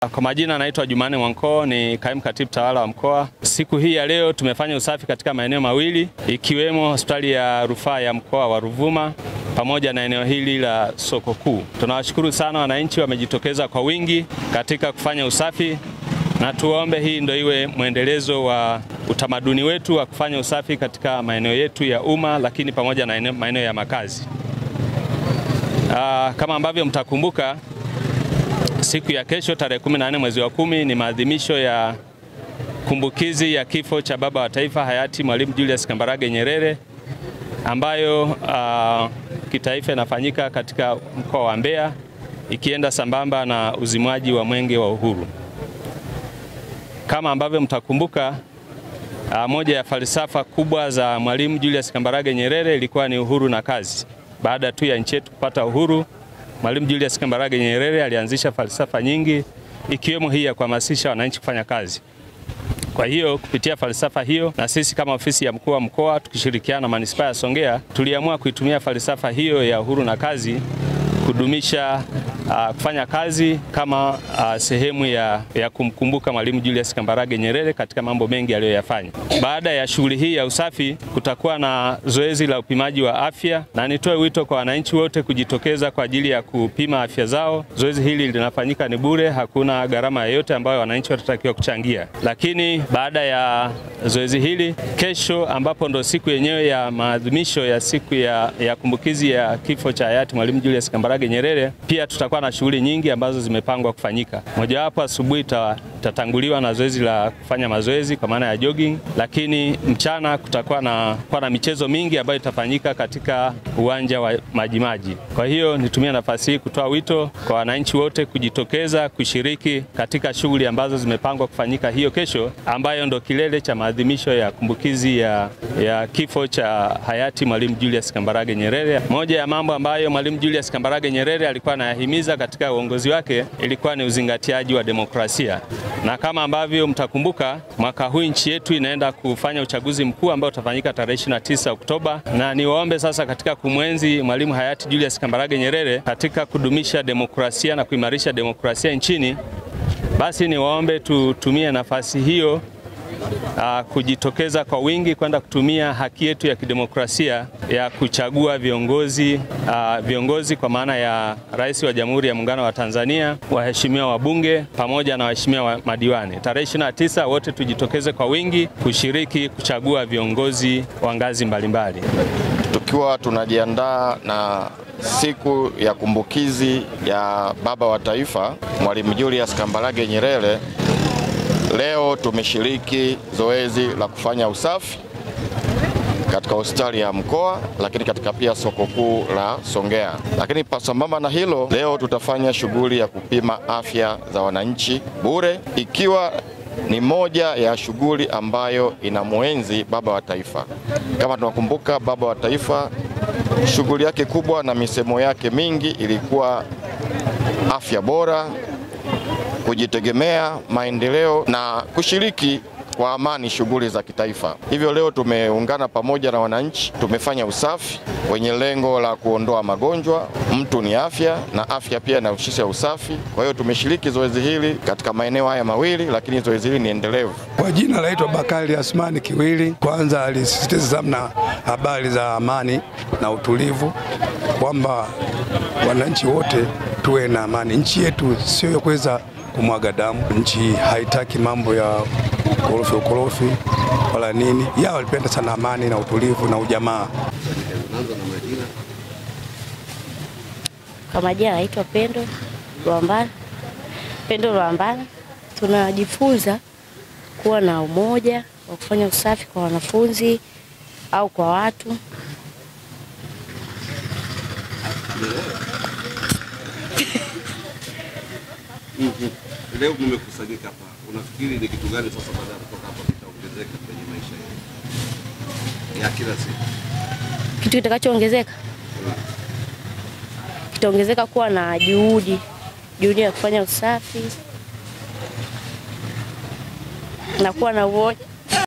Kwa majina naitwa Jumanne Mwankoo, ni kaimu katibu tawala wa mkoa. Siku hii ya leo tumefanya usafi katika maeneo mawili ikiwemo hospitali ya rufaa ya mkoa wa Ruvuma pamoja na eneo hili la soko kuu. Tunawashukuru sana wananchi, wamejitokeza kwa wingi katika kufanya usafi, na tuombe hii ndio iwe mwendelezo wa utamaduni wetu wa kufanya usafi katika maeneo yetu ya umma, lakini pamoja na maeneo ya makazi. Kama ambavyo mtakumbuka, siku ya kesho tarehe 14 mwezi wa 10 ni maadhimisho ya kumbukizi ya kifo cha baba wa taifa hayati Mwalimu Julius Kambarage Nyerere, ambayo kitaifa inafanyika katika mkoa wa Mbeya, ikienda sambamba na uzimwaji wa mwenge wa uhuru. Kama ambavyo mtakumbuka, moja ya falsafa kubwa za Mwalimu Julius Kambarage Nyerere ilikuwa ni uhuru na kazi. Baada tu ya nchi yetu kupata uhuru, Mwalimu Julius Kambarage Nyerere alianzisha falsafa nyingi, ikiwemo hii ya kuhamasisha wananchi kufanya kazi. Kwa hiyo kupitia falsafa hiyo, na sisi kama ofisi ya mkuu wa mkoa tukishirikiana na manispaa ya Songea, tuliamua kuitumia falsafa hiyo ya uhuru na kazi kudumisha kufanya kazi kama sehemu ya kumkumbuka Mwalimu Julius Kambarage Nyerere katika mambo mengi aliyoyafanya. Baada ya shughuli hii ya usafi, kutakuwa na zoezi la upimaji wa afya, na nitoe wito kwa wananchi wote kujitokeza kwa ajili ya kupima afya zao. Zoezi hili linafanyika ni bure, hakuna gharama yoyote ambayo wananchi watatakiwa kuchangia. Lakini baada ya zoezi hili, kesho ambapo ndo siku yenyewe ya maadhimisho ya siku ya kumbukizi ya kifo cha hayati Mwalimu Julius Kambarage Nyerere, pia tutakuwa na shughuli nyingi ambazo zimepangwa kufanyika. Mojawapo asubuhi tatanguliwa na zoezi la kufanya mazoezi kwa maana ya jogging, lakini mchana kutakuwa na michezo mingi ambayo itafanyika katika uwanja wa Majimaji. Kwa hiyo nitumia nafasi hii kutoa wito kwa wananchi wote kujitokeza kushiriki katika shughuli ambazo zimepangwa kufanyika hiyo kesho, ambayo ndo kilele cha maadhimisho ya kumbukizi ya kifo cha hayati Mwalimu Julius Kambarage Nyerere. Moja ya mambo ambayo Mwalimu Julius Kambarage Nyerere alikuwa anayahimiza katika uongozi wake ilikuwa ni uzingatiaji wa demokrasia. Na kama ambavyo mtakumbuka, mwaka huu nchi yetu inaenda kufanya uchaguzi mkuu ambao utafanyika tarehe 29 Oktoba, na niwaombe sasa katika kumwenzi Mwalimu hayati Julius Kambarage Nyerere katika kudumisha demokrasia na kuimarisha demokrasia nchini, basi niwaombe tutumie nafasi hiyo kujitokeza kwa wingi kwenda kutumia haki yetu ya kidemokrasia ya kuchagua viongozi kwa maana ya Rais wa Jamhuri ya Muungano wa Tanzania, waheshimiwa wabunge pamoja na waheshimiwa madiwani. Tarehe 29 wote tujitokeze kwa wingi kushiriki kuchagua viongozi wa ngazi mbalimbali. Tukiwa tunajiandaa na siku ya kumbukizi ya baba wa taifa Mwalimu Julius Kambarage Nyerere, leo tumeshiriki zoezi la kufanya usafi katika hospitali ya mkoa, lakini katika pia soko kuu la Songea. Lakini sambamba na hilo, leo tutafanya shughuli ya kupima afya za wananchi bure, ikiwa ni moja ya shughuli ambayo inamuenzi baba wa taifa. Kama tunakumbuka, baba wa taifa shughuli yake kubwa na misemo yake mingi ilikuwa afya bora, kujitegemea, maendeleo na kushiriki kwa amani shughuli za kitaifa. Hivyo leo tumeungana pamoja na wananchi, tumefanya usafi wenye lengo la kuondoa magonjwa. Mtu ni afya na afya pia inahusisha usafi. Kwa hiyo tumeshiriki zoezi hili katika maeneo haya mawili, lakini zoezi hili ni endelevu. Kwa jina naitwa Bakari Asmani Kiwili. Kwanza alisisitiza sana habari za amani na utulivu, kwamba wananchi wote tuwe na amani. Nchi yetu sio ya kuweza kumwaga damu. Nchi haitaki mambo ya ukorofi wala nini. Yao walipenda sana amani na utulivu na ujamaa. Kwa majina naitwa Pendo Lwambala. Tunajifunza kuwa na umoja wa kufanya usafi kwa wanafunzi au kwa watu. Leo mmekusanyika hapa, unafikiri ni kitu gani sasa baada ya kutoka hapa kitaongezeka kwenye maisha yetu ya kila siku? Kitu kitakachoongezeka? Kitaongezeka kuwa na juhudi ya kufanya usafi na kuwa na umoja.